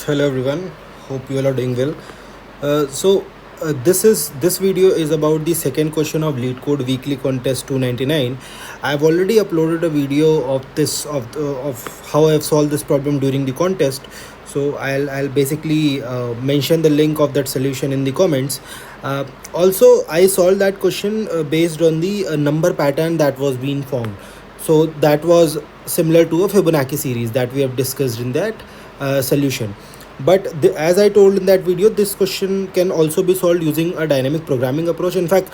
Hello everyone. Hope you all are doing well. This video is about the second question of Lead Code Weekly Contest 299. I've already uploaded a video of how I've solved this problem during the contest. So I'll basically mention the link of that solution in the comments. Also, I solved that question based on the number pattern that was being found. So that was similar to a Fibonacci series that we have discussed in that solution. But as I told in that video, this question can also be solved using a dynamic programming approach. In fact,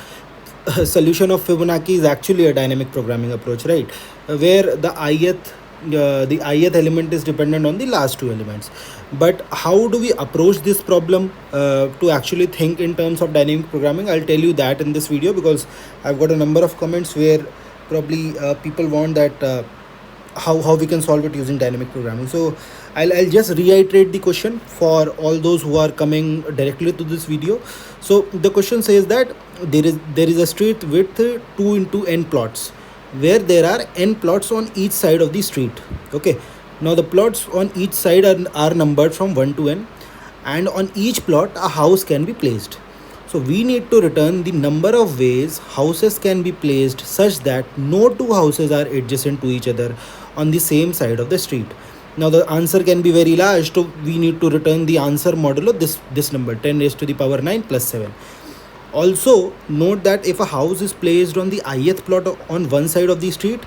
solution of Fibonacci is actually a dynamic programming approach, right? Where the ith element is dependent on the last two elements. But how do we approach this problem to actually think in terms of dynamic programming? I'll tell you that in this video, because I've got a number of comments where probably people want that how we can solve it using dynamic programming. So I'll just reiterate the question for all those who are coming directly to this video. So the question says that there is a street with 2 into n plots, where there are n plots on each side of the street. Okay, now the plots on each side are numbered from 1 to n, and on each plot a house can be placed. So we need to return the number of ways houses can be placed such that no two houses are adjacent to each other on the same side of the street. Now the answer can be very large, so we need to return the answer modulo this number 10 raised to the power 9 plus 7. Also note that if a house is placed on the ith plot on one side of the street,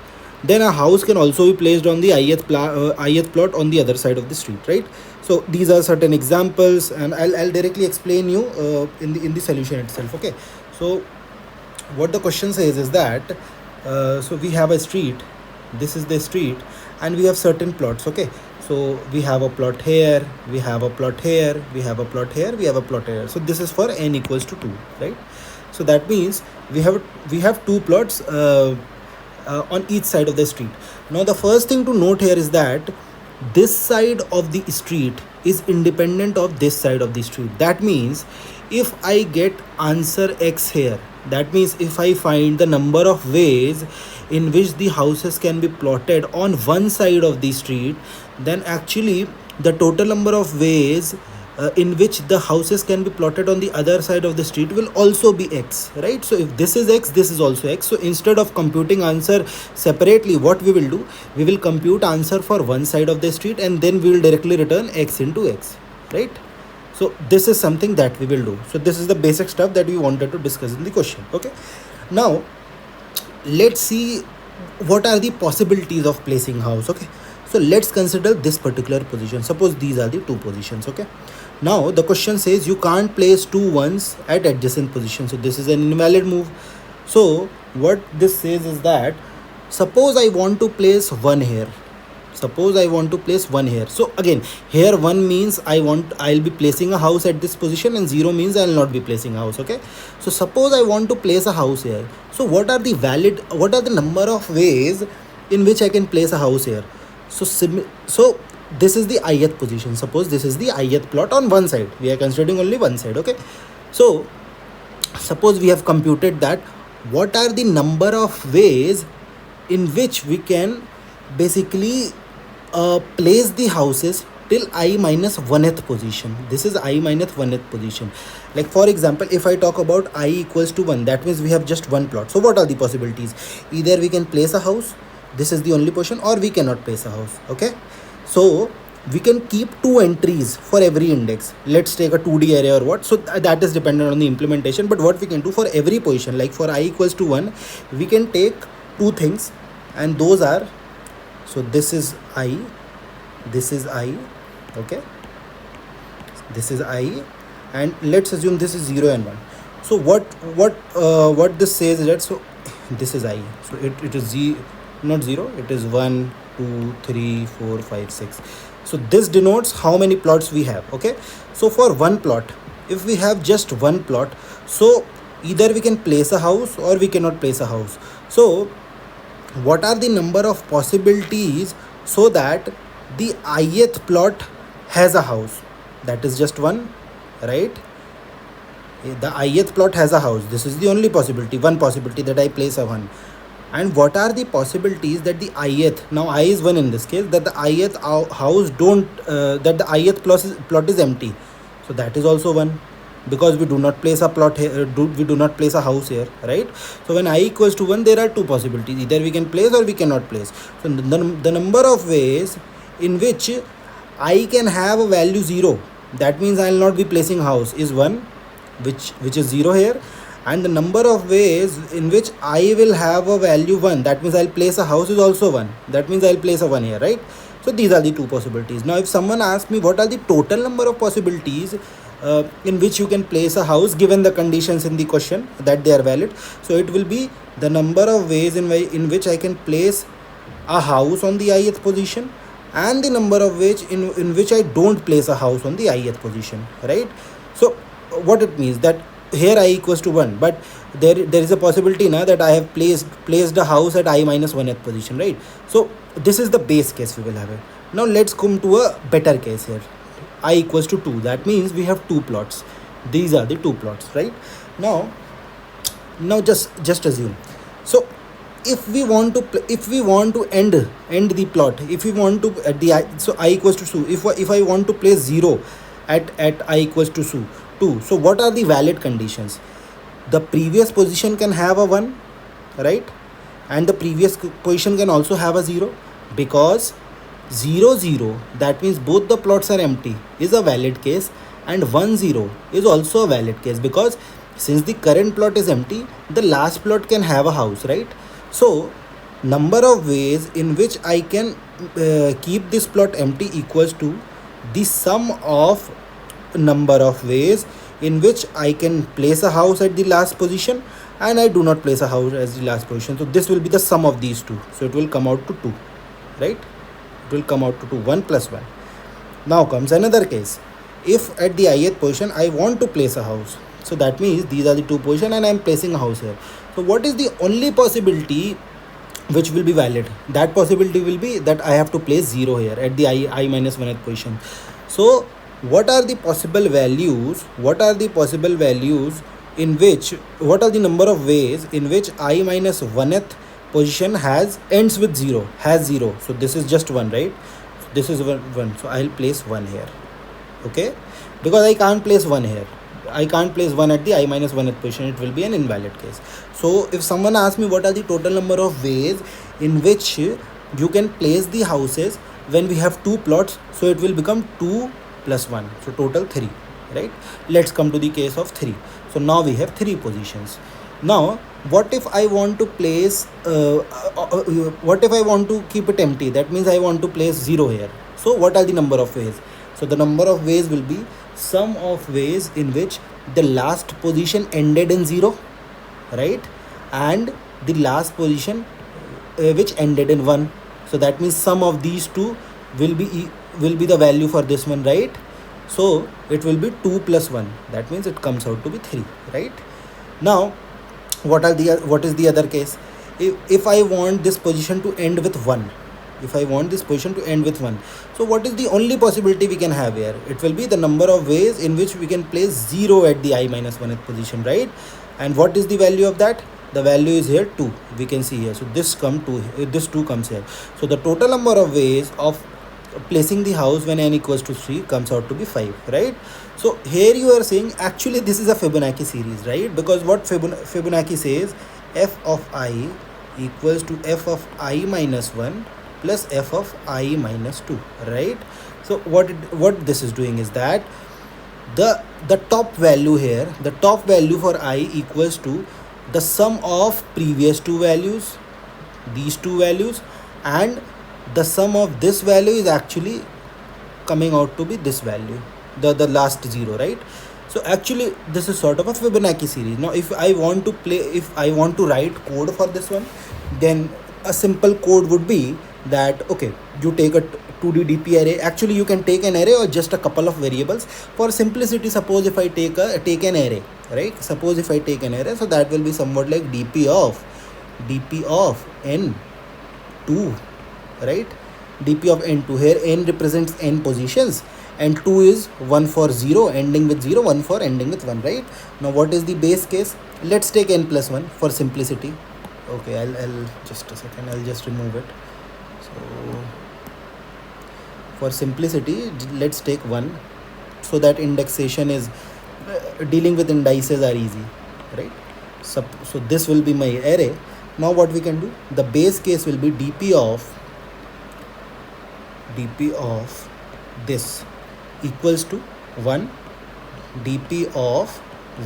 then a house can also be placed on the ith plot on the other side of the street, right? So these are certain examples, and I'll directly explain you in the solution itself. Okay, so what the question says is that so we have a street, this is the street, and we have certain plots. Okay, so we have a plot here, we have a plot here, we have a plot here, we have a plot here. So this is for n equals to 2, right? So that means we have two plots on each side of the street. Now the first thing to note here is that this side of the street is independent of this side of the street. That means if I get answer x here, that means if I find the number of ways in which the houses can be plotted on one side of the street, then actually the total number of ways in which the houses can be plotted on the other side of the street will also be x, right? So if this is x, this is also x. So instead of computing answer separately, what we will do, we will compute answer for one side of the street, and then we will directly return x into x, right? So this is something that we will do. So this is the basic stuff that we wanted to discuss in the question. Okay, now let's see what are the possibilities of placing house. Okay, so let's consider this particular position. Suppose these are the two positions. Okay, now the question says you can't place two ones at adjacent positions. So this is an invalid move. So what this says is that suppose I want to place one here. Suppose I want to place one here. So again, here 1 means I'll be placing a house at this position, and 0 means I'll not be placing a house. Okay, so suppose I want to place a house here. So what are the number of ways in which I can place a house here? So this is the ith position. Suppose this is the ith plot on one side. We are considering only one side. Okay, so suppose we have computed that what are the number of ways in which we can basically place the houses till I minus 1th position. This is I minus 1th position. Like for example, if I talk about I equals to 1, that means we have just one plot. So what are the possibilities? Either we can place a house, this is the only portion, or we cannot place a house. Okay, so we can keep two entries for every index. Let's take a 2D array or what. So that is dependent on the implementation. But what we can do for every position, like for I equals to 1, we can take two things, and those are, so this is I, this is I, okay, this is I, and let's assume this is 0 and 1. So what this says is that, so this is I, so it is not 0, it is 1 2 3 4 5 6. So this denotes how many plots we have. Okay, so for one plot, if we have just one plot, so either we can place a house or we cannot place a house. So what are the number of possibilities so that the ith plot has a house? That is just one, right? The ith plot has a house. This is the only possibility, one possibility, that I place a one. And what are the possibilities that the ith, now I is 1 in this case, that the ith house don't that the ith plot is empty. So that is also 1, because we do not place a plot here, we do not place a house here, right? So when I equals to 1, there are two possibilities: either we can place or we cannot place. So the number of ways in which I can have a value 0, that means I will not be placing house, is 1, which is 0 here. And the number of ways in which I will have a value 1, that means I'll place a house, is also 1, that means I'll place a 1 here, right? So these are the two possibilities. Now if someone asks me what are the total number of possibilities in which you can place a house given the conditions in the question that they are valid, so it will be the number of ways in which I can place a house on the ith position, and the number of ways in which I don't place a house on the ith position, right? So what it means that here I equals to 1, but there is a possibility now that I have placed a house at I minus 1th position, right? So this is the base case we will have it. Now let's come to a better case here. I equals to 2, that means we have two plots. These are the two plots, right? Now just assume, so if we want to end the plot, if we want to at the so I equals to 2, if I want to place 0 at I equals to 2, so what are the valid conditions? The previous position can have a 1, right? And the previous position can also have a 0, because 0 0, that means both the plots are empty, is a valid case, and 1 0 is also a valid case, because since the current plot is empty, the last plot can have a house, right? So number of ways in which I can keep this plot empty equals to the sum of number of ways in which I can place a house at the last position and I do not place a house as the last position. So this will be the sum of these two, so it will come out to 2, right? It will come out to 2, 1 plus 1. Now comes another case. If at the ith position I want to place a house, so that means these are the two positions and I am placing a house here. So what is the only possibility which will be valid? That possibility will be that I have to place 0 here at the I minus 1th position. So what are the possible values? What are the possible values in which, what are the number of ways in which I minus 1th position ends with 0, has 0? So this is just 1, right? This is 1, so I'll place 1 here, okay? Because I can't place 1 here. I can't place 1 at the I minus 1th position, it will be an invalid case. So if someone asks me what are the total number of ways in which you can place the houses when we have two plots, so it will become 2 plus 1, so total 3, right? Let's come to the case of 3. So now we have 3 positions. Now what if I want to place what if I want to keep it empty? That means I want to place 0 here. So what are the number of ways? So the number of ways will be sum of ways in which the last position ended in 0, right? And the last position which ended in 1. So that means sum of these two will be the value for this one, right? So it will be 2 plus 1, that means it comes out to be 3, right? Now what is the other case? If I want this position to end with 1, if I want this position to end with 1, so what is the only possibility we can have here? It will be the number of ways in which we can place 0 at the I minus 1th position, right? And what is the value of that? The value is here 2, we can see here. So this 2 comes here. So the total number of ways of placing the house when n equals to 3 comes out to be 5, right? So here you are saying actually this is a Fibonacci series, right? Because what Fibonacci says, f of I equals to f of I minus 1 plus f of I minus 2, right? So what this is doing is that the top value here, the top value for I equals to the sum of previous two values, these two values, and the sum of this value is actually coming out to be this value, the last 0, right? So actually this is sort of a Fibonacci series. Now if I want to write code for this one, then a simple code would be that, okay, you take a 2D DP array. Actually you can take an array or just a couple of variables. For simplicity, suppose if I take an array, right? Suppose if I take an array, so that will be somewhat like dp of n2, right? dp of n2, here n represents n positions and 2 is 1 for 0 ending with 0, 1 for ending with 1, right? Now what is the base case? Let's take n plus 1 for simplicity, Okay, I'll just a second, I'll just remove it. So for simplicity, let's take 1, so that indexation is dealing with indices are easy, right? So this will be my array. Now what we can do, the base case will be dp of this equals to 1, dp of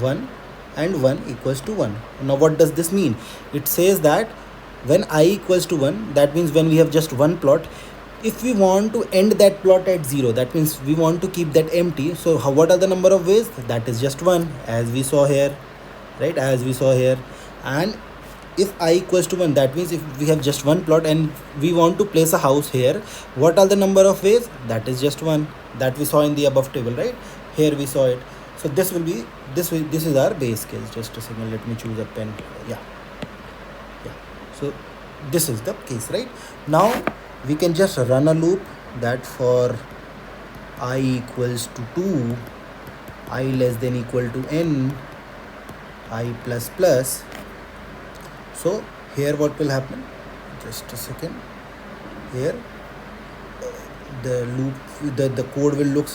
1 and 1 equals to 1. Now what does this mean? It says that when I equals to 1, that means when we have just one plot, if we want to end that plot at 0, that means we want to keep that empty. So what are the number of ways? That is just 1, as we saw here, right? As we saw here. And if I equals to 1, that means if we have just one plot and we want to place a house here, what are the number of ways? That is just 1, that we saw in the above table, right? Here we saw it. So this will be this is our base case. Just a second, let me choose a pen. Yeah. So this is the case, right? Now we can just run a loop that for I equals to 2, I less than equal to n, I plus plus. So here what will happen? Just a second. Here the loop, the code will look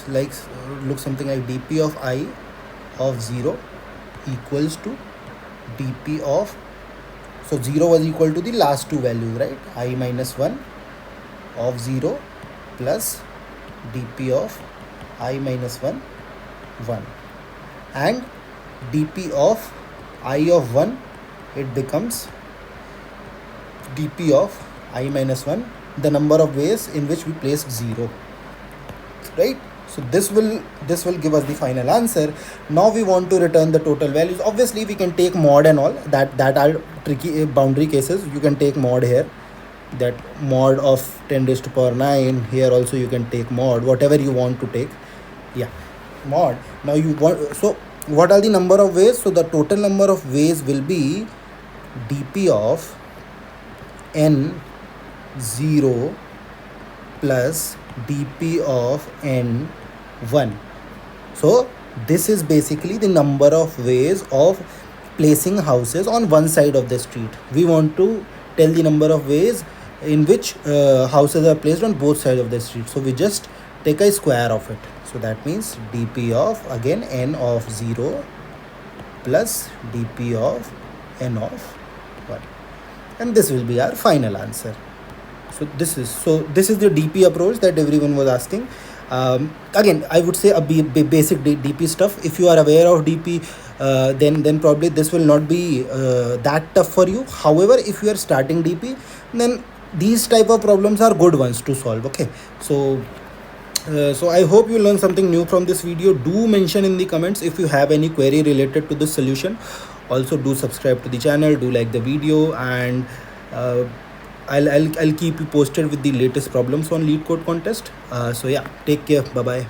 something like dp of I of 0 equals to dp of, so 0 was equal to the last two values, right? I minus 1 of 0 plus dp of I minus 1 1, and dp of I of 1, it becomes dp of I minus 1, the number of ways in which we placed 0, right? So this will give us the final answer. Now we want to return the total values. Obviously we can take mod and all, that are tricky boundary cases. You can take mod here, that mod of 10 raised to power 9. Here also you can take mod, whatever you want to take. Yeah, mod. Now you want, so what are the number of ways? So the total number of ways will be dp of n 0 plus dp of n 1. So this is basically the number of ways of placing houses on one side of the street. We want to tell the number of ways in which houses are placed on both sides of the street. So we just take a square of it. So that means dp of, again, n of 0 plus dp of n of 1. And this will be our final answer. So this is the dp approach that everyone was asking. Again, I would say a basic dp stuff. If you are aware of dp, then probably this will not be that tough for you. However, if you are starting dp, then these type of problems are good ones to solve. Okay, so I hope you learned something new from this video. Do mention in the comments if you have any query related to this solution. Also do subscribe to the channel, do like the video, and I'll keep you posted with the latest problems on LeetCode contest. So yeah, take care, bye bye.